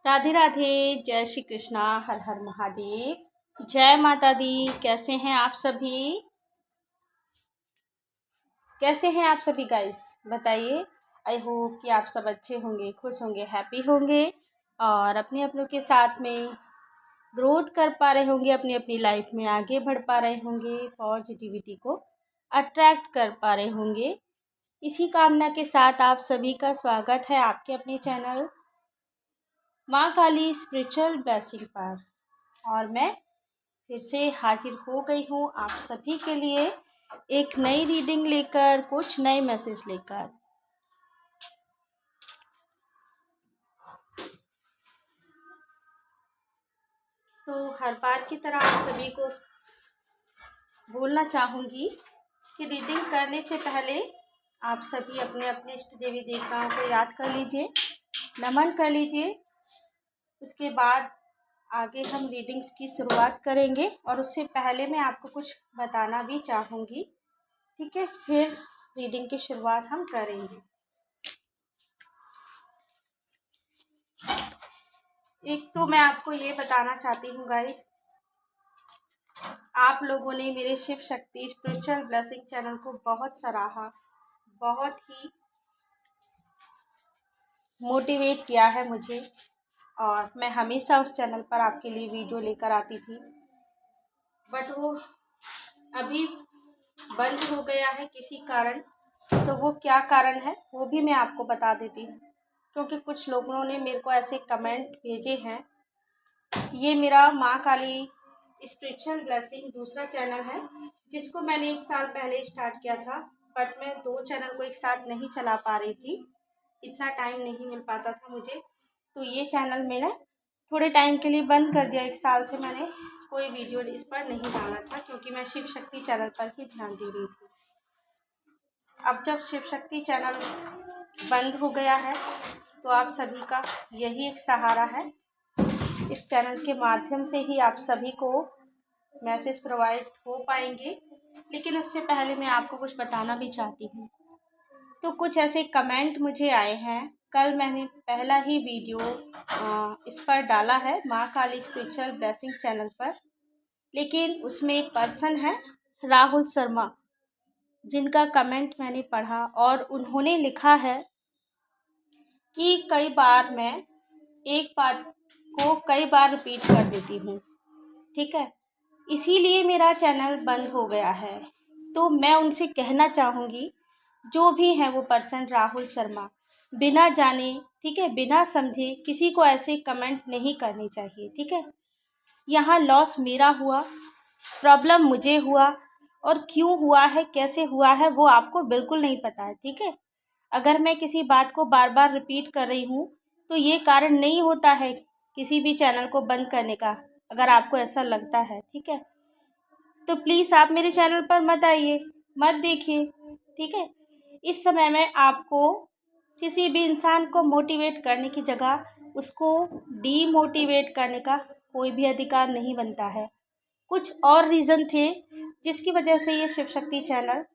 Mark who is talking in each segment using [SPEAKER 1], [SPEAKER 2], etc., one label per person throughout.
[SPEAKER 1] राधे राधे। जय श्री कृष्णा। हर हर महादेव। जय माता दी। कैसे हैं आप सभी? गाइस बताइए। आई होप कि आप सब अच्छे होंगे, खुश होंगे, हैप्पी होंगे और अपने अपनों के साथ में ग्रोथ कर पा रहे होंगे, अपनी अपनी लाइफ में आगे बढ़ पा रहे होंगे, पॉजिटिविटी को अट्रैक्ट कर पा रहे होंगे। इसी कामना के साथ आप सभी का स्वागत है आपके अपने चैनल माँ काली स्पिरिचुअल ब्लेसिंग पर। और मैं फिर से हाजिर हो गई हूँ आप सभी के लिए एक नई रीडिंग लेकर, कुछ नए मैसेज लेकर। तो हर बार की तरह आप सभी को बोलना चाहूँगी कि रीडिंग करने से पहले आप सभी अपने अपने इष्ट देवी देवताओं को याद कर लीजिए, नमन कर लीजिए। उसके बाद आगे हम रीडिंग्स की शुरुआत करेंगे और उससे पहले मैं आपको कुछ बताना भी चाहूँगी, ठीक है? फिर रीडिंग की शुरुआत हम करेंगे। एक तो मैं आपको ये बताना चाहती हूँ गाइस, आप लोगों ने मेरे Shiv Shakti spiritual blessing channel को बहुत सराहा, बहुत ही मोटिवेट किया है मुझे और मैं हमेशा उस चैनल पर आपके लिए वीडियो लेकर आती थी, बट वो अभी बंद हो गया है किसी कारण। तो वो क्या कारण है वो भी मैं आपको बता देती हूँ, क्योंकि कुछ लोगों ने मेरे को ऐसे कमेंट भेजे हैं। ये मेरा माँ काली स्पिरिचुअल ब्लेसिंग दूसरा चैनल है, जिसको मैंने 1 साल पहले स्टार्ट किया था, बट मैं 2 चैनल को एक साथ नहीं चला पा रही थी, इतना टाइम नहीं मिल पाता था मुझे। तो ये चैनल मैंने थोड़े टाइम के लिए बंद कर दिया। 1 साल से मैंने कोई वीडियो इस पर नहीं डाला था, क्योंकि मैं शिव शक्ति चैनल पर ही ध्यान दे रही थी। अब जब शिव शक्ति चैनल बंद हो गया है तो आप सभी का यही एक सहारा है। इस चैनल के माध्यम से ही आप सभी को मैसेज प्रोवाइड हो पाएंगे, लेकिन उससे पहले मैं आपको कुछ बताना भी चाहती हूँ। तो कुछ ऐसे कमेंट मुझे आए हैं। कल मैंने पहला ही वीडियो इस पर डाला है माँ काली स्पिरिचुअल ब्लेसिंग चैनल पर, लेकिन उसमें एक पर्सन है राहुल शर्मा, जिनका कमेंट मैंने पढ़ा और उन्होंने लिखा है कि कई बार मैं एक बात को कई बार रिपीट कर देती हूँ, ठीक है, इसीलिए मेरा चैनल बंद हो गया है। तो मैं उनसे कहना चाहूँगी, जो भी है वो पर्सन राहुल शर्मा, बिना जाने, ठीक है, बिना समझे किसी को ऐसे कमेंट नहीं करने चाहिए, ठीक है। यहाँ लॉस मेरा हुआ, प्रॉब्लम मुझे हुआ, और क्यों हुआ है, कैसे हुआ है, वो आपको बिल्कुल नहीं पता है, ठीक है। अगर मैं किसी बात को बार बार रिपीट कर रही हूँ तो ये कारण नहीं होता है किसी भी चैनल को बंद करने का, अगर आपको ऐसा लगता है, ठीक है, तो प्लीज़ आप मेरे चैनल पर मत आइए, मत देखिए, ठीक है। इस समय में आपको किसी भी इंसान को मोटिवेट करने की जगह उसको डीमोटिवेट करने का कोई भी अधिकार नहीं बनता है। कुछ और रीज़न थे जिसकी वजह से ये शिव शक्ति चैनल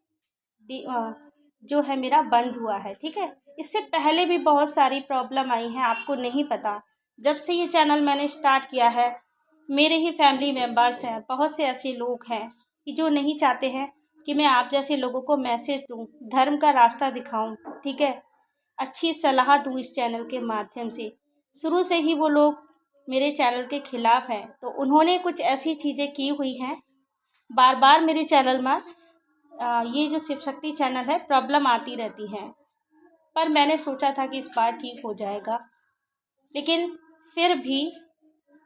[SPEAKER 1] जो है मेरा बंद हुआ है, ठीक है। इससे पहले भी बहुत सारी प्रॉब्लम आई हैं, आपको नहीं पता। जब से ये चैनल मैंने स्टार्ट किया है, मेरे ही फैमिली मेम्बर्स हैं, बहुत से ऐसे लोग हैं कि जो नहीं चाहते हैं कि मैं आप जैसे लोगों को मैसेज दूं, धर्म का रास्ता दिखाऊं, ठीक है, अच्छी सलाह दूं इस चैनल के माध्यम से। शुरू से ही वो लोग मेरे चैनल के खिलाफ हैं, तो उन्होंने कुछ ऐसी चीज़ें की हुई हैं, बार बार मेरे चैनल में ये जो शिव शक्ति चैनल है प्रॉब्लम आती रहती हैं, पर मैंने सोचा था कि इस बार ठीक हो जाएगा, लेकिन फिर भी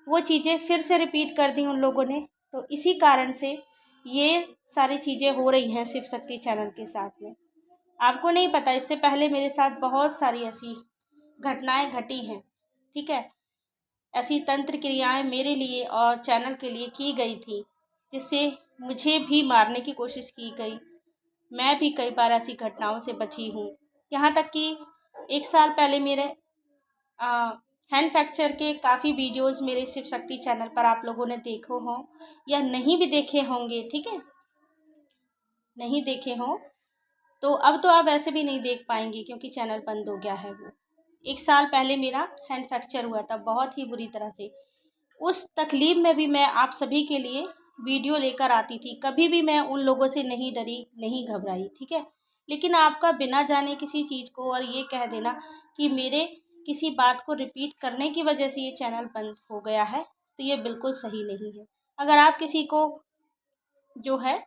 [SPEAKER 1] वो चीज़ें फिर से रिपीट कर दी उन लोगों ने। तो इसी कारण से ये सारी चीज़ें हो रही हैं शिव शक्ति चैनल के साथ में। आपको नहीं पता, इससे पहले मेरे साथ बहुत सारी ऐसी घटनाएं घटी हैं, ठीक है। ऐसी तंत्र क्रियाएं मेरे लिए और चैनल के लिए की गई थी, जिससे मुझे भी मारने की कोशिश की गई। मैं भी कई बार ऐसी घटनाओं से बची हूँ। यहाँ तक कि 1 साल पहले मेरे हैंड फ्रैक्चर के काफ़ी वीडियोस मेरे शिव शक्ति चैनल पर आप लोगों ने देखे हों या नहीं भी देखे होंगे, ठीक है, नहीं देखे हों तो अब तो आप वैसे भी नहीं देख पाएंगे, क्योंकि चैनल बंद हो गया है वो। 1 साल पहले मेरा हैंड फ्रैक्चर हुआ था बहुत ही बुरी तरह से। उस तकलीफ़ में भी मैं आप सभी के लिए वीडियो लेकर आती थी। कभी भी मैं उन लोगों से नहीं डरी, नहीं घबराई, ठीक है? लेकिन आपका बिना जाने किसी चीज़ को और ये कह देना कि मेरे किसी बात को रिपीट करने की वजह से ये चैनल बंद हो गया है, तो ये बिल्कुल सही नहीं है। अगर आप किसी को जो है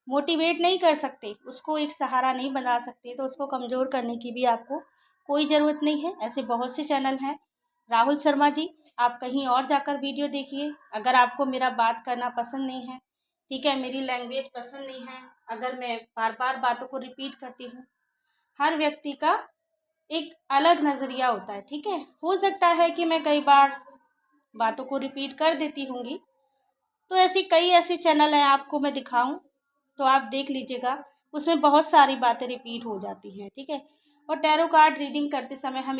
[SPEAKER 1] मोटिवेट नहीं कर सकते, उसको एक सहारा नहीं बना सकते, तो उसको कमज़ोर करने की भी आपको कोई ज़रूरत नहीं है। ऐसे बहुत से चैनल हैं। राहुल शर्मा जी, आप कहीं और जाकर वीडियो देखिए। अगर आपको मेरा बात करना पसंद नहीं है, ठीक है, मेरी लैंग्वेज पसंद नहीं है, अगर मैं बार-बार बातों को रिपीट करती हूँ, हर व्यक्ति का एक अलग नज़रिया होता है, ठीक है? हो सकता है कि मैं कई बार बातों को रिपीट कर देती होंगी, तो ऐसी कई ऐसे चैनल हैं, आपको मैं दिखाऊं तो आप देख लीजिएगा, उसमें बहुत सारी बातें रिपीट हो जाती हैं, ठीक है। और टैरो कार्ड रीडिंग करते समय हम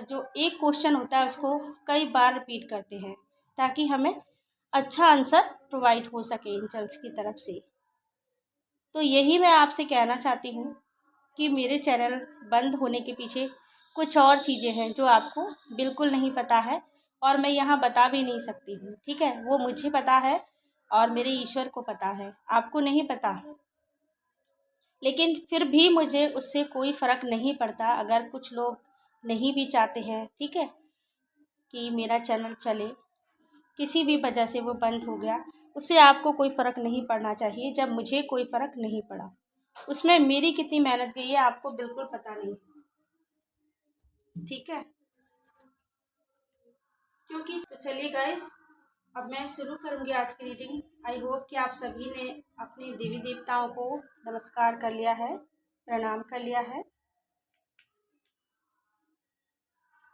[SPEAKER 1] जो एक क्वेश्चन होता है उसको कई बार रिपीट करते हैं, ताकि हमें अच्छा आंसर प्रोवाइड हो सके एंजल्स की तरफ से। तो यही मैं आपसे कहना चाहती हूँ कि मेरे चैनल बंद होने के पीछे कुछ और चीज़ें हैं जो आपको बिल्कुल नहीं पता है, और मैं यहाँ बता भी नहीं सकती हूँ, ठीक है। वो मुझे पता है और मेरे ईश्वर को पता है, आपको नहीं पता। लेकिन फिर भी मुझे उससे कोई फ़र्क नहीं पड़ता अगर कुछ लोग नहीं भी चाहते हैं, ठीक है, कि मेरा चैनल चले, किसी भी वजह से वो बंद हो गया, उससे आपको कोई फ़र्क नहीं पड़ना चाहिए जब मुझे कोई फ़र्क नहीं पड़ा। उसमें मेरी कितनी मेहनत गई है आपको बिल्कुल पता नहीं, ठीक है। क्योंकि तो चलिए गाइस, अब मैं शुरू करूंगी आज की रीडिंग। आई होप कि आप सभी ने अपने देवी देवताओं को नमस्कार कर लिया है, प्रणाम कर लिया है।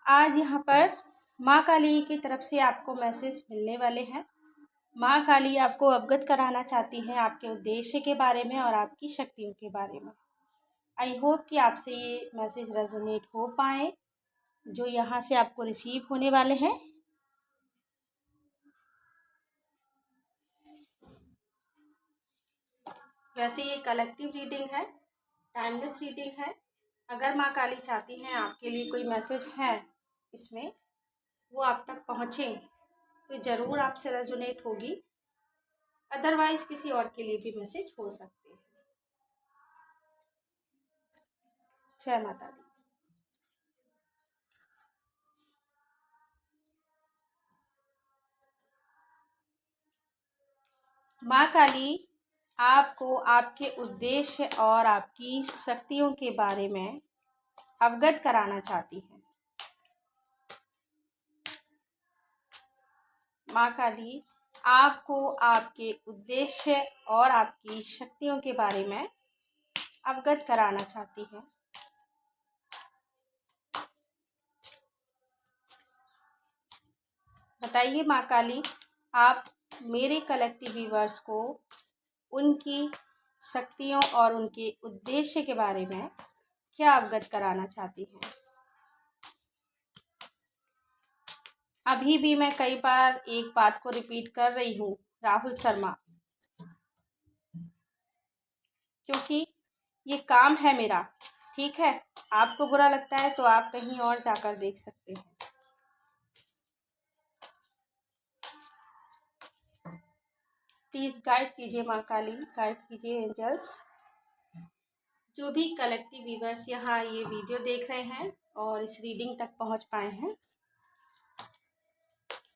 [SPEAKER 1] आज यहाँ पर माँ काली की तरफ से आपको मैसेज मिलने वाले हैं। माँ काली आपको अवगत कराना चाहती हैं आपके उद्देश्य के बारे में और आपकी शक्तियों के बारे में। आई होप कि आपसे ये मैसेज रेजोनेट हो पाए जो यहाँ से आपको रिसीव होने वाले हैं। वैसे ये कलेक्टिव रीडिंग है, टाइमलेस रीडिंग है। अगर माँ काली चाहती हैं आपके लिए कोई मैसेज है इसमें, वो आप तक पहुँचे, तो ज़रूर आपसे रेजोनेट होगी। अदरवाइज किसी और के लिए भी मैसेज हो सकते हैं। जय माता दी। माँ काली आपको आपके उद्देश्य और आपकी शक्तियों के बारे में अवगत कराना चाहती हैं। माँ काली आपको आपके उद्देश्य और आपकी शक्तियों के बारे में अवगत कराना चाहती हैं। बताइए माँ काली, आप मेरे कलेक्टिव व्यूअर्स को उनकी शक्तियों और उनके उद्देश्य के बारे में क्या अवगत कराना चाहती हैं। अभी भी मैं कई बार एक बात को रिपीट कर रही हूँ, राहुल शर्मा, क्योंकि ये काम है मेरा, ठीक है। आपको बुरा लगता है तो आप कहीं और जाकर देख सकते हैं। प्लीज़ गाइड कीजिए माँ काली, गाइड कीजिए एंजल्स। जो भी कलेक्टिव व्यूअर्स यहाँ ये वीडियो देख रहे हैं और इस रीडिंग तक पहुँच पाए हैं,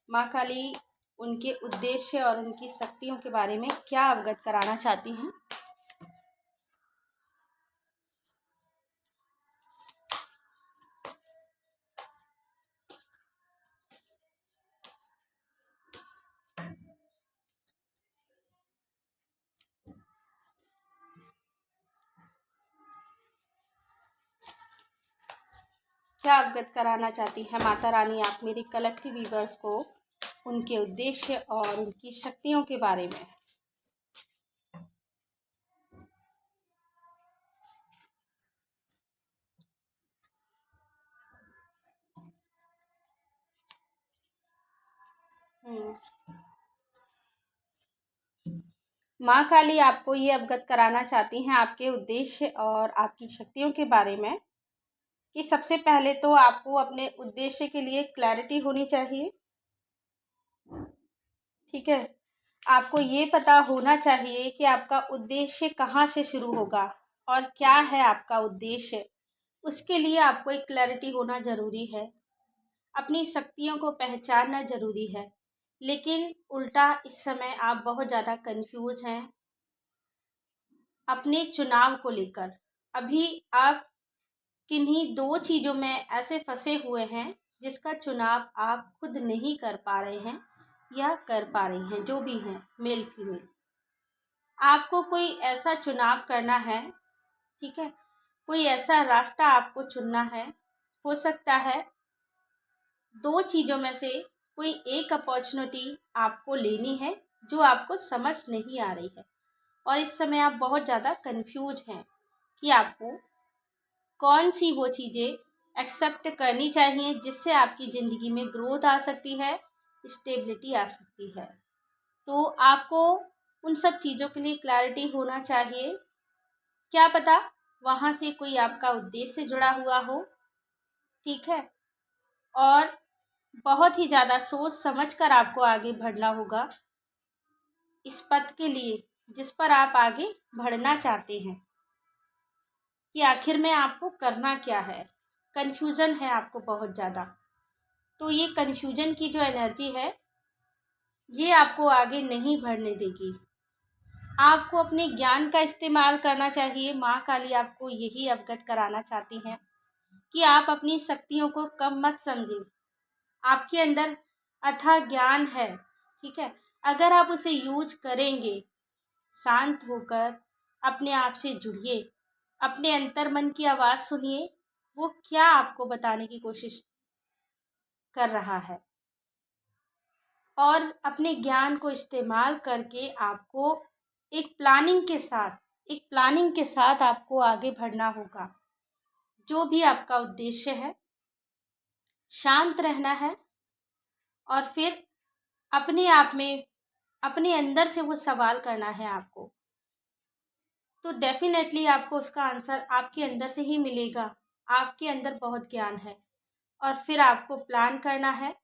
[SPEAKER 1] माँ काली उनके उद्देश्य और उनकी शक्तियों के बारे में क्या अवगत कराना चाहती हैं। क्या अवगत कराना चाहती है माता रानी आप मेरे कलेक्टिव व्यूअर्स को उनके उद्देश्य और उनकी शक्तियों के बारे में। माँ काली आपको ये अवगत कराना चाहती हैं आपके उद्देश्य और आपकी शक्तियों के बारे में कि सबसे पहले तो आपको अपने उद्देश्य के लिए क्लैरिटी होनी चाहिए। ठीक है, आपको ये पता होना चाहिए कि आपका उद्देश्य कहाँ से शुरू होगा और क्या है आपका उद्देश्य। उसके लिए आपको एक क्लैरिटी होना ज़रूरी है। अपनी शक्तियों को पहचानना ज़रूरी है। लेकिन उल्टा इस समय आप बहुत ज़्यादा कंफ्यूज हैं अपने चुनाव को लेकर। अभी आप किन्हीं दो चीज़ों में ऐसे फंसे हुए हैं जिसका चुनाव आप खुद नहीं कर पा रहे हैं या कर पा रही हैं, जो भी हैं, मेल फीमेल। आपको कोई ऐसा चुनाव करना है, ठीक है, कोई ऐसा रास्ता आपको चुनना है। हो सकता है दो चीज़ों में से कोई एक अपॉर्चुनिटी आपको लेनी है जो आपको समझ नहीं आ रही है, और इस समय आप बहुत ज़्यादा कंफ्यूज हैं कि आपको कौन सी वो चीज़ें एक्सेप्ट करनी चाहिए जिससे आपकी ज़िंदगी में ग्रोथ आ सकती है, स्टेबिलिटी आ सकती है। तो आपको उन सब चीज़ों के लिए क्लैरिटी होना चाहिए। क्या पता वहाँ से कोई आपका उद्देश्य जुड़ा हुआ हो, ठीक है, और बहुत ही ज़्यादा सोच समझ कर आपको आगे बढ़ना होगा इस पथ के लिए जिस पर आप आगे बढ़ना चाहते हैं, कि आखिर में आपको करना क्या है। कन्फ्यूज़न है आपको बहुत ज़्यादा, तो ये कन्फ्यूज़न की जो एनर्जी है ये आपको आगे नहीं बढ़ने देगी। आपको अपने ज्ञान का इस्तेमाल करना चाहिए। माँ काली आपको यही अवगत कराना चाहती हैं कि आप अपनी शक्तियों को कम मत समझें। आपके अंदर अथाह ज्ञान है, ठीक है, अगर आप उसे यूज करेंगे, शांत होकर अपने आप से जुड़िए, अपने अंतर मन की आवाज़ सुनिए, वो क्या आपको बताने की कोशिश कर रहा है, और अपने ज्ञान को इस्तेमाल करके आपको एक प्लानिंग के साथ आपको आगे बढ़ना होगा। जो भी आपका उद्देश्य है, शांत रहना है, और फिर अपने आप में अपने अंदर से वो सवाल करना है आपको। तो डेफिनेटली आपको उसका आंसर आपके अंदर से ही मिलेगा। आपके अंदर बहुत ज्ञान है, और फिर आपको प्लान करना है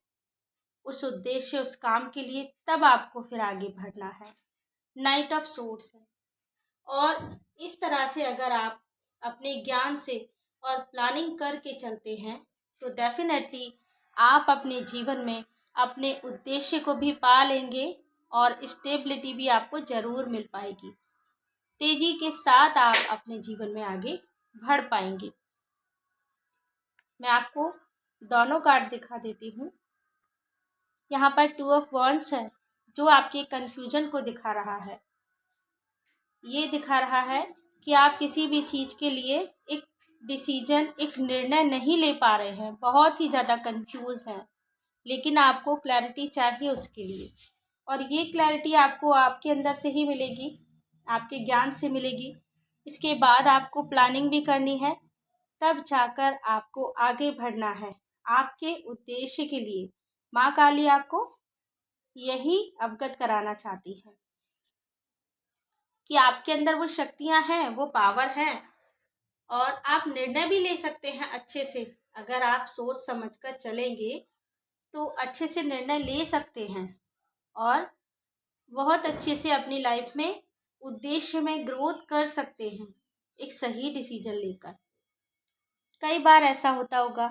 [SPEAKER 1] उस उद्देश्य, उस काम के लिए, तब आपको फिर आगे बढ़ना है। नाइट ऑफ सोर्ड्स है, और इस तरह से अगर आप अपने ज्ञान से और प्लानिंग करके चलते हैं तो डेफिनेटली आप अपने जीवन में अपने उद्देश्य को भी पा लेंगे, और स्टेबिलिटी भी आपको ज़रूर मिल पाएगी। तेज़ी के साथ आप अपने जीवन में आगे बढ़ पाएंगे। मैं आपको दोनों कार्ड दिखा देती हूँ। यहाँ पर 2 ऑफ वॉन्ड्स है जो आपके कन्फ्यूजन को दिखा रहा है। ये दिखा रहा है कि आप किसी भी चीज़ के लिए एक डिसीजन, एक निर्णय नहीं ले पा रहे हैं, बहुत ही ज़्यादा कंफ्यूज हैं, लेकिन आपको क्लैरिटी चाहिए उसके लिए, और ये क्लैरिटी आपको आपके अंदर से ही मिलेगी, आपके ज्ञान से मिलेगी। इसके बाद आपको प्लानिंग भी करनी है, तब जाकर आपको आगे बढ़ना है आपके उद्देश्य के लिए। माँ काली आपको यही अवगत कराना चाहती है कि आपके अंदर वो शक्तियाँ हैं, वो पावर है, और आप निर्णय भी ले सकते हैं अच्छे से। अगर आप सोच समझ कर चलेंगे तो अच्छे से निर्णय ले सकते हैं, और बहुत अच्छे से अपनी लाइफ में उद्देश्य में ग्रोथ कर सकते हैं एक सही डिसीजन लेकर। कई बार ऐसा होता होगा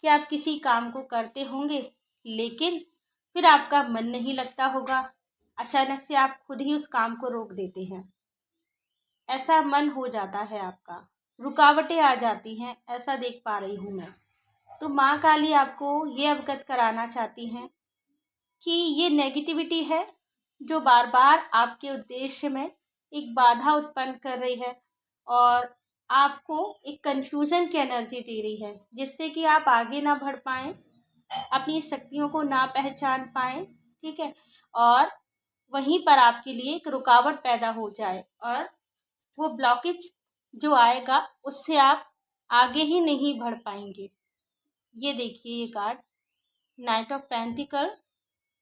[SPEAKER 1] कि आप किसी काम को करते होंगे, लेकिन फिर आपका मन नहीं लगता होगा, अचानक से आप खुद ही उस काम को रोक देते हैं। ऐसा मन हो जाता है आपका, रुकावटें आ जाती हैं, ऐसा देख पा रही हूँ मैं। तो माँ काली आपको ये अवगत कराना चाहती हैं कि ये नेगेटिविटी है जो बार बार आपके उद्देश्य में एक बाधा उत्पन्न कर रही है, और आपको एक कंफ्यूजन की एनर्जी दे रही है, जिससे कि आप आगे ना बढ़ पाएँ, अपनी शक्तियों को ना पहचान पाएँ, ठीक है, और वहीं पर आपके लिए एक रुकावट पैदा हो जाए, और वो ब्लॉकेज जो आएगा उससे आप आगे ही नहीं बढ़ पाएंगे। ये देखिए ये कार्ड, नाइट ऑफ पेंटिकल,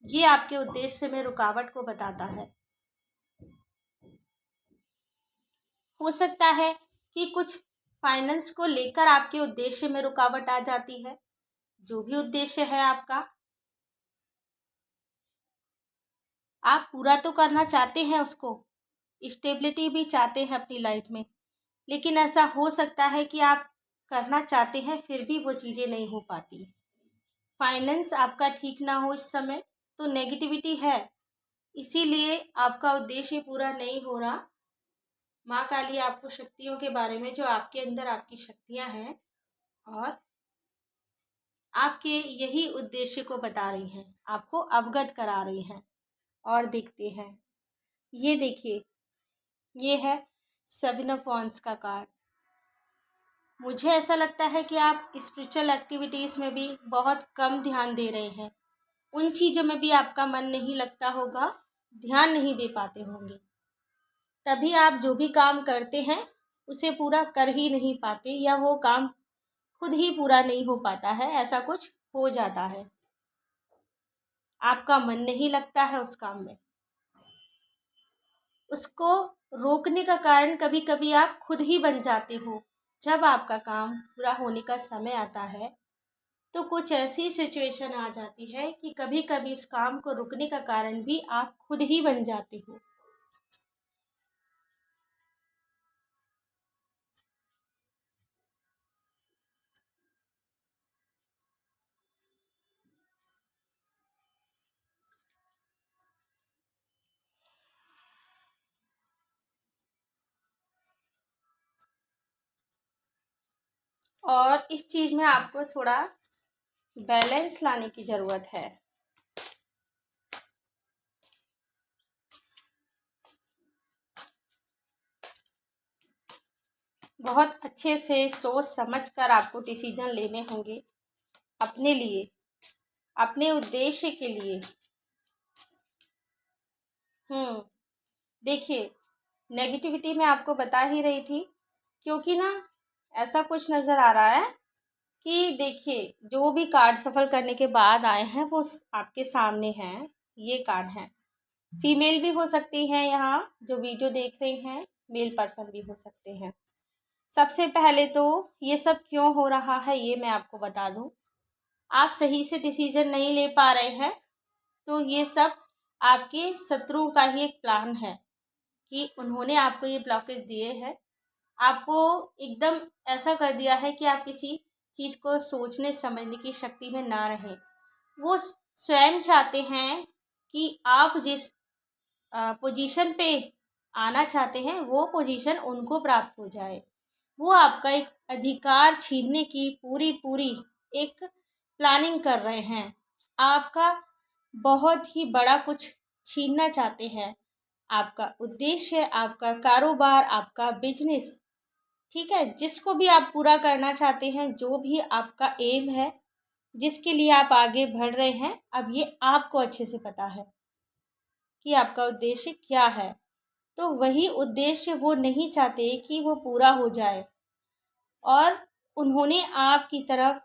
[SPEAKER 1] ये आपके उद्देश्य में रुकावट को बताता है। हो सकता है कि कुछ फाइनेंस को लेकर आपके उद्देश्य में रुकावट आ जाती है। जो भी उद्देश्य है आपका, आप पूरा तो करना चाहते हैं उसको, स्टेबिलिटी भी चाहते हैं अपनी लाइफ में, लेकिन ऐसा हो सकता है कि आप करना चाहते हैं फिर भी वो चीज़ें नहीं हो पाती। फाइनेंस आपका ठीक ना हो इस समय तो नेगेटिविटी है, इसीलिए आपका उद्देश्य पूरा नहीं हो रहा। माँ काली आपको शक्तियों के बारे में, जो आपके अंदर आपकी शक्तियाँ हैं और आपके यही उद्देश्य को बता रही हैं, आपको अवगत करा रही हैं। और देखते हैं, ये देखिए, ये है 7 ऑफ वॉन्ड्स का कार्ड। मुझे ऐसा लगता है कि आप स्पिरिचुअल एक्टिविटीज़ में भी बहुत कम ध्यान दे रहे हैं। उन चीज़ों में भी आपका मन नहीं लगता होगा, ध्यान नहीं दे पाते होंगे, तभी आप जो भी काम करते हैं उसे पूरा कर ही नहीं पाते, या वो काम खुद ही पूरा नहीं हो पाता है, ऐसा कुछ हो जाता है। आपका मन नहीं लगता है उस काम में। उसको रोकने का कारण कभी कभी आप खुद ही बन जाते हो। जब आपका काम पूरा होने का समय आता है तो कुछ ऐसी सिचुएशन आ जाती है कि कभी कभी उस काम को रुकने का कारण भी आप खुद ही बन जाते हो। और इस चीज़ में आपको थोड़ा बैलेंस लाने की ज़रूरत है। बहुत अच्छे से सोच समझ कर आपको डिसीजन लेने होंगे अपने लिए, अपने उद्देश्य के लिए। देखिए, नेगेटिविटी मैं आपको बता ही रही थी, क्योंकि ना ऐसा कुछ नज़र आ रहा है कि देखिए, जो भी कार्ड सफल करने के बाद आए हैं वो आपके सामने हैं। ये कार्ड हैं, फीमेल भी हो सकती हैं, यहाँ जो वीडियो देख रहे हैं मेल पर्सन भी हो सकते हैं। सबसे पहले तो ये सब क्यों हो रहा है ये मैं आपको बता दूं। आप सही से डिसीजन नहीं ले पा रहे हैं, तो ये सब आपके शत्रुओं का ही एक प्लान है कि उन्होंने आपको ये ब्लॉकेज दिए हैं। आपको एकदम ऐसा कर दिया है कि आप किसी चीज़ को सोचने समझने की शक्ति में ना रहें। वो स्वयं चाहते हैं कि आप जिस पोजीशन पे आना चाहते हैं वो पोजीशन उनको प्राप्त हो जाए। वो आपका एक अधिकार छीनने की पूरी पूरी एक प्लानिंग कर रहे हैं। आपका बहुत ही बड़ा कुछ छीनना चाहते हैं। आपका उद्देश्य, आपका कारोबार, आपका बिजनेस, ठीक है, जिसको भी आप पूरा करना चाहते हैं, जो भी आपका एम है, जिसके लिए आप आगे बढ़ रहे हैं, अब ये आपको अच्छे से पता है कि आपका उद्देश्य क्या है। तो वही उद्देश्य वो नहीं चाहते कि वो पूरा हो जाए, और उन्होंने आपकी तरफ,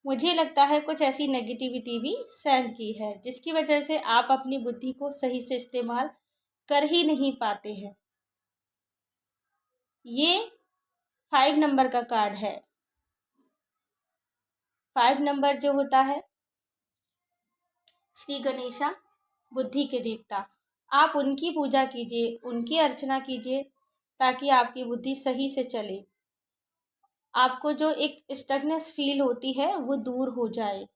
[SPEAKER 1] मुझे लगता है, कुछ ऐसी नेगेटिविटी भी सेंड की है जिसकी वजह से आप अपनी बुद्धि को सही से इस्तेमाल कर ही नहीं पाते हैं। ये 5 नंबर का कार्ड है। 5 नंबर जो होता है, श्री गणेशा, बुद्धि के देवता। आप उनकी पूजा कीजिए, उनकी अर्चना कीजिए, ताकि आपकी बुद्धि सही से चले। आपको जो एक स्टकनेस फील होती है वो दूर हो जाए,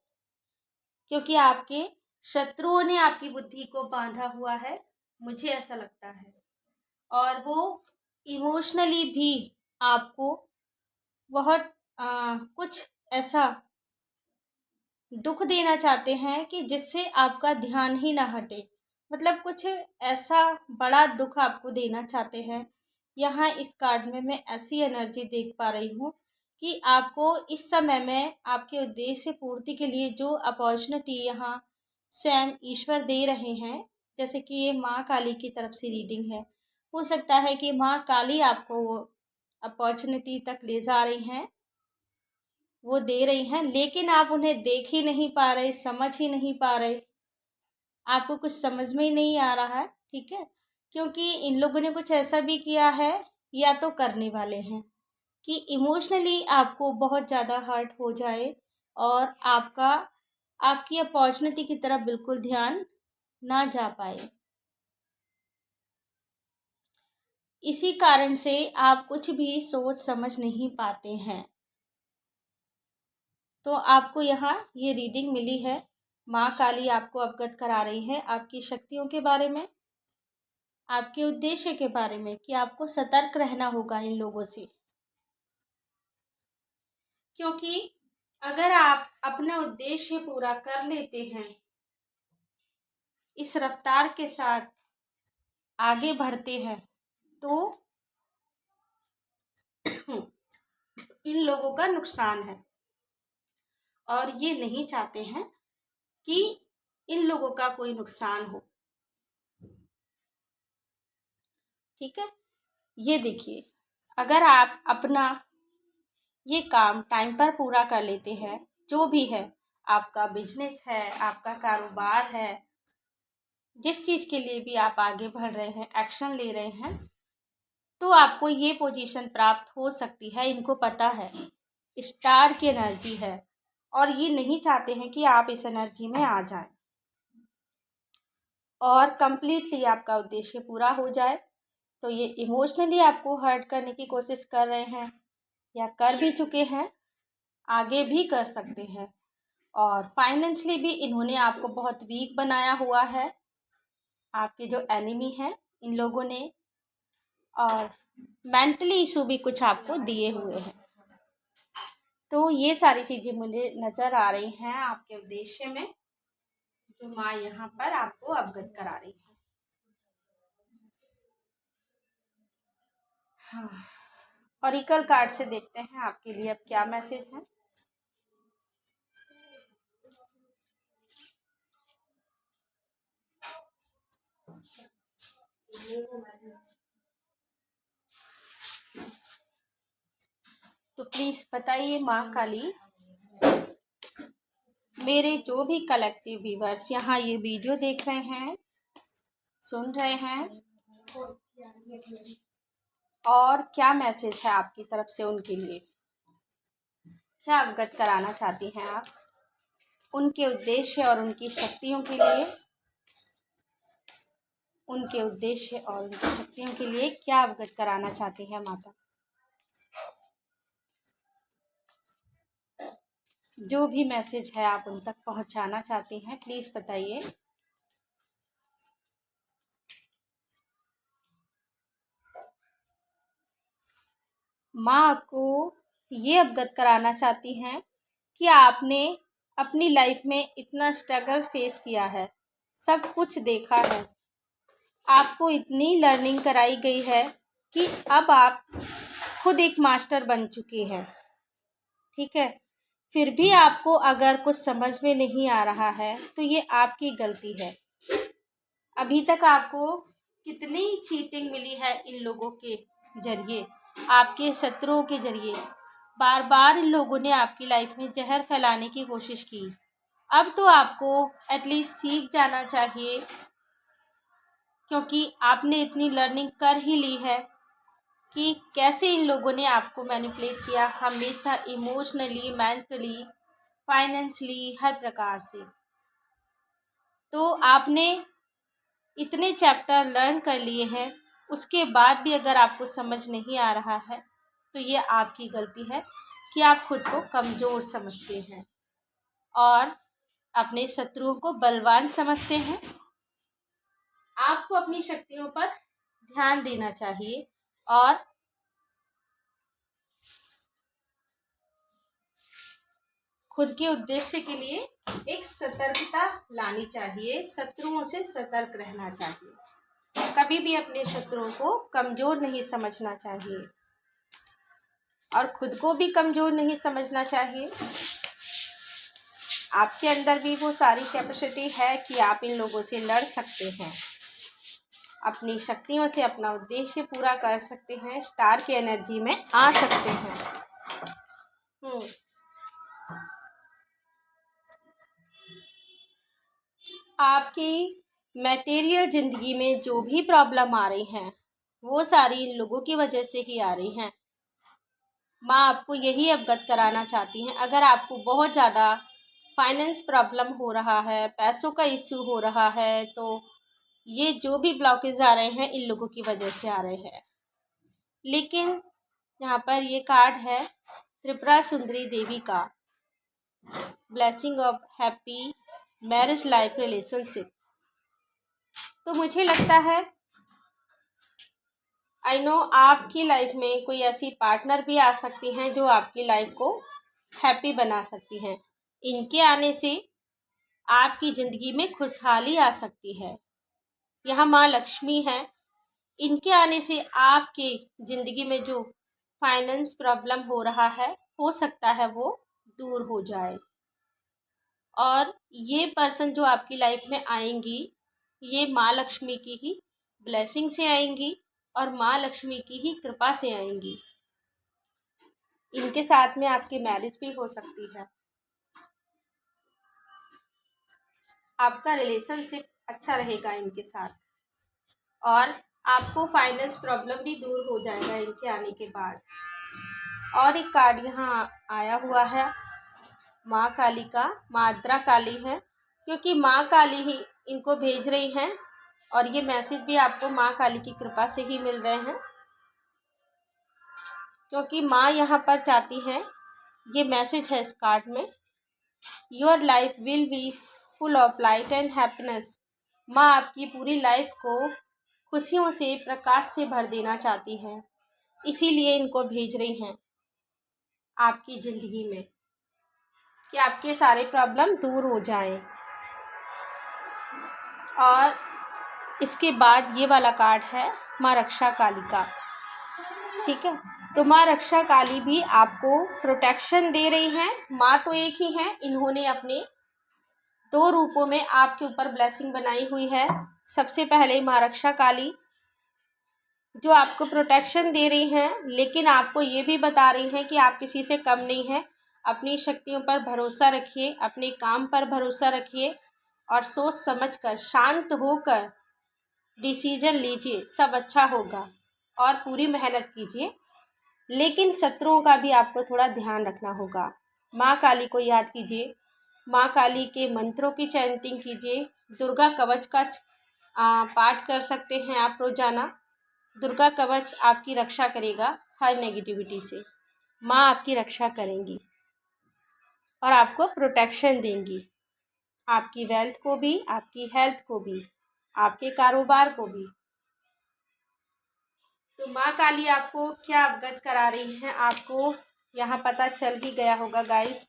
[SPEAKER 1] क्योंकि आपके शत्रुओं ने आपकी बुद्धि को बांधा हुआ है, मुझे ऐसा लगता है। और वो इमोशनली भी आपको बहुत कुछ ऐसा दुख देना चाहते हैं कि जिससे आपका ध्यान ही ना हटे। मतलब कुछ ऐसा बड़ा दुख आपको देना चाहते हैं। यहाँ इस कार्ड में मैं ऐसी एनर्जी देख पा रही हूँ कि आपको इस समय में आपके उद्देश्य पूर्ति के लिए जो अपॉर्चुनिटी यहाँ स्वयं ईश्वर दे रहे हैं, जैसे कि ये माँ काली की तरफ से रीडिंग है, हो सकता है कि माँ काली आपको वो अपॉर्चुनिटी तक ले जा रही हैं, वो दे रही हैं, लेकिन आप उन्हें देख ही नहीं पा रहे, समझ ही नहीं पा रहे, आपको कुछ समझ में ही नहीं आ रहा है, ठीक है, क्योंकि इन लोगों ने कुछ ऐसा भी किया है या तो करने वाले हैं कि इमोशनली आपको बहुत ज़्यादा हर्ट हो जाए और आपकी अपॉर्चुनिटी की तरफ बिल्कुल ध्यान ना जा पाए। इसी कारण से आप कुछ भी सोच समझ नहीं पाते हैं। तो आपको यहाँ ये रीडिंग मिली है, माँ काली आपको अवगत करा रही है आपकी शक्तियों के बारे में, आपके उद्देश्य के बारे में कि आपको सतर्क रहना होगा इन लोगों से। क्योंकि अगर आप अपना उद्देश्य पूरा कर लेते हैं, इस रफ्तार के साथ आगे बढ़ते हैं, तो इन लोगों का नुकसान है और ये नहीं चाहते हैं कि इन लोगों का कोई नुकसान हो। ठीक है, ये देखिए, अगर आप अपना ये काम टाइम पर पूरा कर लेते हैं, जो भी है, आपका बिजनेस है, आपका कारोबार है, जिस चीज़ के लिए भी आप आगे बढ़ रहे हैं, एक्शन ले रहे हैं, तो आपको ये पोजीशन प्राप्त हो सकती है। इनको पता है, स्टार की एनर्जी है और ये नहीं चाहते हैं कि आप इस एनर्जी में आ जाएं और कंप्लीटली आपका उद्देश्य पूरा हो जाए। तो ये इमोशनली आपको हर्ट करने की कोशिश कर रहे हैं या कर भी चुके हैं, आगे भी कर सकते हैं, और फाइनेंशियली भी इन्होंने आपको बहुत वीक बनाया हुआ है, आपके जो एनिमी हैं इन लोगों ने, और मेंटली इशू भी कुछ आपको दिए हुए हैं। तो ये सारी चीज़ें मुझे नज़र आ रही हैं आपके उद्देश्य में, जो माँ यहाँ पर आपको अवगत करा रही है। हाँ, ऑरिकल कार्ड से देखते हैं आपके लिए अब क्या मैसेज है। तो प्लीज बताइए माँ काली, मेरे जो भी कलेक्टिव व्यूअर्स यहाँ ये वीडियो देख रहे हैं, सुन रहे हैं, और क्या मैसेज है आपकी तरफ से उनके लिए, क्या अवगत कराना चाहती हैं आप उनके उद्देश्य और उनकी शक्तियों के लिए, उनके उद्देश्य और उनकी शक्तियों के लिए क्या अवगत कराना चाहती हैं माता। जो भी मैसेज है आप उन तक पहुंचाना चाहती हैं, प्लीज बताइए। माँ आपको ये अवगत कराना चाहती हैं कि आपने अपनी लाइफ में इतना स्ट्रगल फेस किया है, सब कुछ देखा है, आपको इतनी लर्निंग कराई गई है कि अब आप खुद एक मास्टर बन चुके हैं। ठीक है, फिर भी आपको अगर कुछ समझ में नहीं आ रहा है तो ये आपकी गलती है। अभी तक आपको कितनी चीटिंग मिली है इन लोगों के जरिए, आपके शत्रुओं के जरिए, बार बार इन लोगों ने आपकी लाइफ में जहर फैलाने की कोशिश की। अब तो आपको एटलीस्ट सीख जाना चाहिए, क्योंकि आपने इतनी लर्निंग कर ही ली है कि कैसे इन लोगों ने आपको मैनिपुलेट किया, हमेशा इमोशनली, मेंटली, फाइनेंशियली, हर प्रकार से। तो आपने इतने चैप्टर लर्न कर लिए हैं, उसके बाद भी अगर आपको समझ नहीं आ रहा है तो ये आपकी गलती है कि आप खुद को कमज़ोर समझते हैं और अपने शत्रुओं को बलवान समझते हैं। आपको अपनी शक्तियों पर ध्यान देना चाहिए और खुद के उद्देश्य के लिए एक सतर्कता लानी चाहिए, शत्रुओं से सतर्क रहना चाहिए, कभी भी अपने शत्रुओं को कमज़ोर नहीं समझना चाहिए और खुद को भी कमज़ोर नहीं समझना चाहिए। आपके अंदर भी वो सारी कैपेसिटी है कि आप इन लोगों से लड़ सकते हैं, अपनी शक्तियों से अपना उद्देश्य पूरा कर सकते हैं, स्टार की एनर्जी में आ सकते हैं। आपकी मटेरियल ज़िंदगी में जो भी प्रॉब्लम आ रही हैं वो सारी इन लोगों की वजह से ही आ रही हैं। माँ आपको यही अवगत कराना चाहती हैं, अगर आपको बहुत ज़्यादा फाइनेंस प्रॉब्लम हो रहा है, पैसों का इश्यू हो रहा है, तो ये जो भी ब्लॉकेज आ रहे हैं इन लोगों की वजह से आ रहे हैं। लेकिन यहाँ पर ये कार्ड है त्रिपुरा सुंदरी देवी का, blessing of happy marriage life relationship. तो मुझे लगता है आई नो आपकी लाइफ में कोई ऐसी पार्टनर भी आ सकती हैं जो आपकी लाइफ को हैप्पी बना सकती हैं। इनके आने से आपकी ज़िंदगी में खुशहाली आ सकती है। यहाँ माँ लक्ष्मी है, इनके आने से आपके ज़िंदगी में जो फाइनेंस प्रॉब्लम हो रहा है, हो सकता है वो दूर हो जाए। और ये पर्सन जो आपकी लाइफ में आएंगी, ये माँ लक्ष्मी की ही ब्लेसिंग से आएंगी और माँ लक्ष्मी की ही कृपा से आएंगी। इनके साथ में आपकी मैरिज भी हो सकती है। आपका रिलेशनशिप अच्छा रहेगा इनके साथ और आपको फाइनेंस प्रॉब्लम भी दूर हो जाएगा इनके आने के बाद। और एक कार्ड यहाँ आया हुआ है माँ काली का, माद्रा काली है, क्योंकि माँ काली ही इनको भेज रही हैं और ये मैसेज भी आपको माँ काली की कृपा से ही मिल रहे हैं, क्योंकि माँ यहाँ पर चाहती हैं, ये मैसेज है इस कार्ड में, your life will be full of light and happiness. माँ आपकी पूरी लाइफ को खुशियों से, प्रकाश से भर देना चाहती हैं, इसीलिए इनको भेज रही हैं आपकी ज़िंदगी में कि आपके सारे प्रॉब्लम दूर हो जाएं। और इसके बाद ये वाला कार्ड है माँ रक्षा काली का, ठीक है। तो माँ रक्षा काली भी आपको प्रोटेक्शन दे रही हैं। माँ तो एक ही हैं, इन्होंने अपने 2 रूपों में आपके ऊपर ब्लेसिंग बनाई हुई है। सबसे पहले माँ रक्षा काली जो आपको प्रोटेक्शन दे रही हैं, लेकिन आपको ये भी बता रही हैं कि आप किसी से कम नहीं हैं। अपनी शक्तियों पर भरोसा रखिए, अपने काम पर भरोसा रखिए और सोच समझकर, शांत होकर डिसीजन लीजिए, सब अच्छा होगा। और पूरी मेहनत कीजिए, लेकिन शत्रुओं का भी आपको थोड़ा ध्यान रखना होगा। माँ काली को याद कीजिए, माँ काली के मंत्रों की चैंटिंग कीजिए, दुर्गा कवच का पाठ कर सकते हैं आप रोजाना। दुर्गा कवच आपकी रक्षा करेगा हर नेगेटिविटी से। माँ आपकी रक्षा करेंगी और आपको प्रोटेक्शन देंगी, आपकी वेल्थ को भी, आपकी हेल्थ को भी, आपके कारोबार को भी। तो माँ काली आपको क्या अवगत करा रही हैं, आपको यहाँ पता चल ही गया होगा गाइस।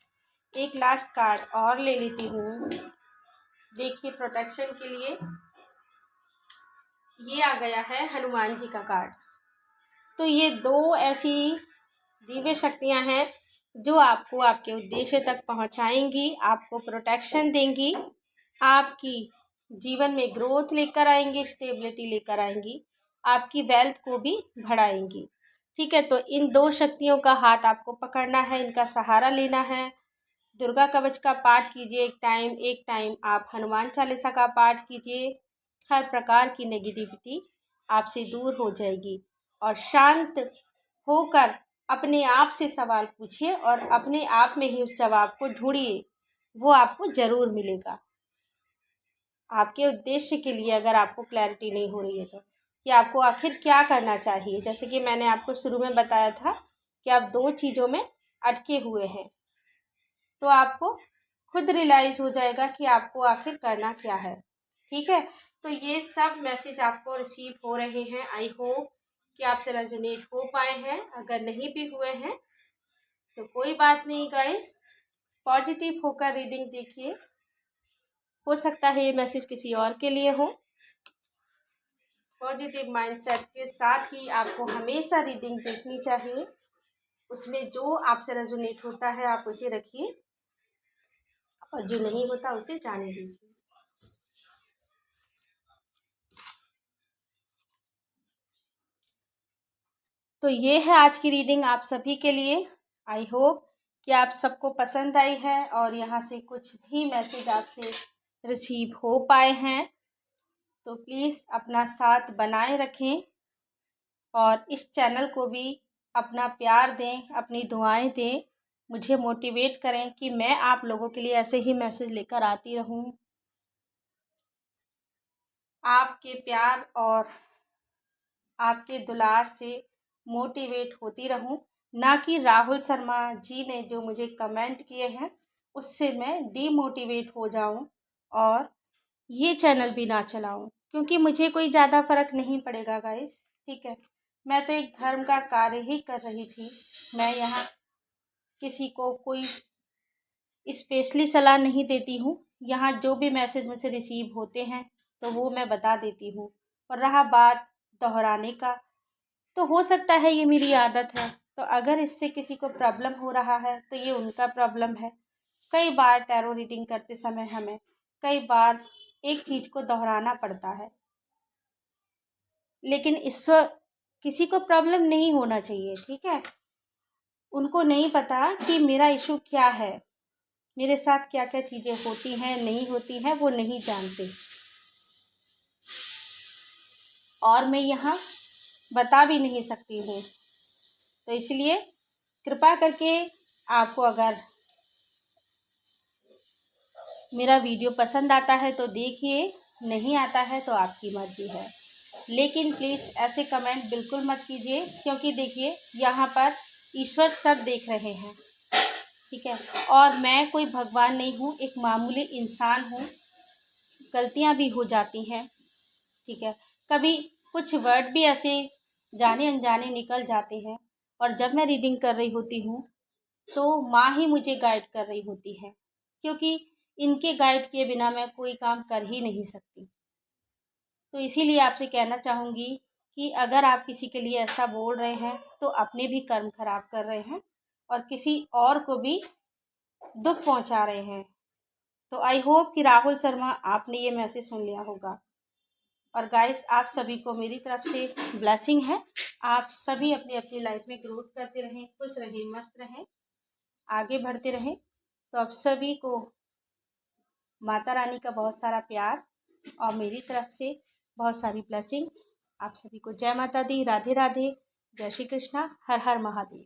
[SPEAKER 1] एक लास्ट कार्ड और ले लेती हूँ। देखिए प्रोटेक्शन के लिए ये आ गया है हनुमान जी का कार्ड। तो ये 2 ऐसी दिव्य शक्तियाँ हैं जो आपको आपके उद्देश्य तक पहुँचाएंगी, आपको प्रोटेक्शन देंगी, आपकी जीवन में ग्रोथ लेकर आएंगी, स्टेबिलिटी लेकर आएंगी, आपकी वेल्थ को भी बढ़ाएंगी, ठीक है। तो इन 2 शक्तियों का हाथ आपको पकड़ना है, इनका सहारा लेना है। दुर्गा कवच का पाठ कीजिए एक टाइम आप हनुमान चालीसा का पाठ कीजिए। हर प्रकार की नेगेटिविटी आपसे दूर हो जाएगी और शांत होकर अपने आप से सवाल पूछिए और अपने आप में ही उस जवाब को ढूंढिए, वो आपको ज़रूर मिलेगा। आपके उद्देश्य के लिए अगर आपको क्लैरिटी नहीं हो रही है तो कि आपको आखिर क्या करना चाहिए, जैसे कि मैंने आपको शुरू में बताया था कि आप 2 चीज़ों में अटके हुए हैं, तो आपको खुद रियलाइज़ हो जाएगा कि आपको आखिर करना क्या है, ठीक है। तो ये सब मैसेज आपको रिसीव हो रहे हैं। आई होप कि आपसे रेजोनेट हो पाए हैं। अगर नहीं भी हुए हैं तो कोई बात नहीं गाइस, पॉजिटिव होकर रीडिंग देखिए, हो सकता है ये मैसेज किसी और के लिए हो। पॉजिटिव माइंडसेट के साथ ही आपको हमेशा रीडिंग देखनी चाहिए। उसमें जो आपसे रेजोनेट होता है आप उसे रखिए और जो नहीं होता उसे जाने दीजिए। तो ये है आज की रीडिंग आप सभी के लिए। आई होप कि आप सबको पसंद आई है और यहाँ से कुछ भी मैसेज आपसे रिसीव हो पाए हैं। तो प्लीज़ अपना साथ बनाए रखें और इस चैनल को भी अपना प्यार दें, अपनी दुआएं दें, मुझे मोटिवेट करें कि मैं आप लोगों के लिए ऐसे ही मैसेज लेकर आती रहूं। आपके प्यार और आपके दुलार से मोटिवेट होती रहूं, ना कि राहुल शर्मा जी ने जो मुझे कमेंट किए हैं उससे मैं डीमोटिवेट हो जाऊं और ये चैनल भी ना चलाऊं, क्योंकि मुझे कोई ज़्यादा फ़र्क नहीं पड़ेगा गाइस। ठीक है, मैं तो एक धर्म का कार्य ही कर रही थी। मैं यहाँ किसी को कोई स्पेशली सलाह नहीं देती हूँ। यहाँ जो भी मैसेज मुझसे रिसीव होते हैं तो वो मैं बता देती हूँ। और रहा बात दोहराने का, तो हो सकता है ये मेरी आदत है, तो अगर इससे किसी को प्रॉब्लम हो रहा है तो ये उनका प्रॉब्लम है। कई बार टैरो रीडिंग करते समय हमें कई बार एक चीज़ को दोहराना पड़ता है, लेकिन इस किसी को प्रॉब्लम नहीं होना चाहिए। ठीक है, उनको नहीं पता कि मेरा इशू क्या है, मेरे साथ क्या क्या चीज़ें होती हैं नहीं होती हैं, वो नहीं जानते। और मैं यहाँ बता भी नहीं सकती हूँ, तो इसलिए कृपा करके आपको अगर मेरा वीडियो पसंद आता है तो देखिए, नहीं आता है तो आपकी मर्ज़ी है। लेकिन प्लीज़ ऐसे कमेंट बिल्कुल मत कीजिए, क्योंकि देखिए यहाँ पर ईश्वर सब देख रहे हैं। ठीक है, और मैं कोई भगवान नहीं हूँ, एक मामूली इंसान हूँ, गलतियाँ भी हो जाती हैं। ठीक है, कभी कुछ वर्ड भी ऐसे जाने अनजाने निकल जाते हैं, और जब मैं रीडिंग कर रही होती हूँ तो माँ ही मुझे गाइड कर रही होती है, क्योंकि इनके गाइड किए बिना मैं कोई काम कर ही नहीं सकती। तो इसीलिए आपसे कहना चाहूँगी कि अगर आप किसी के लिए ऐसा बोल रहे हैं तो अपने भी कर्म खराब कर रहे हैं और किसी और को भी दुख पहुंचा रहे हैं। तो आई होप कि राहुल शर्मा आपने ये मैसेज सुन लिया होगा। और गाइस, आप सभी को मेरी तरफ से ब्लेसिंग है। आप सभी अपनी अपनी लाइफ में ग्रोथ करते रहें, खुश रहें, मस्त रहें, आगे बढ़ते रहें। तो आप सभी को माता रानी का बहुत सारा प्यार और मेरी तरफ से बहुत सारी ब्लेसिंग। आप सभी को जय माता दी, राधे राधे, जय श्री कृष्णा, हर हर महादेव।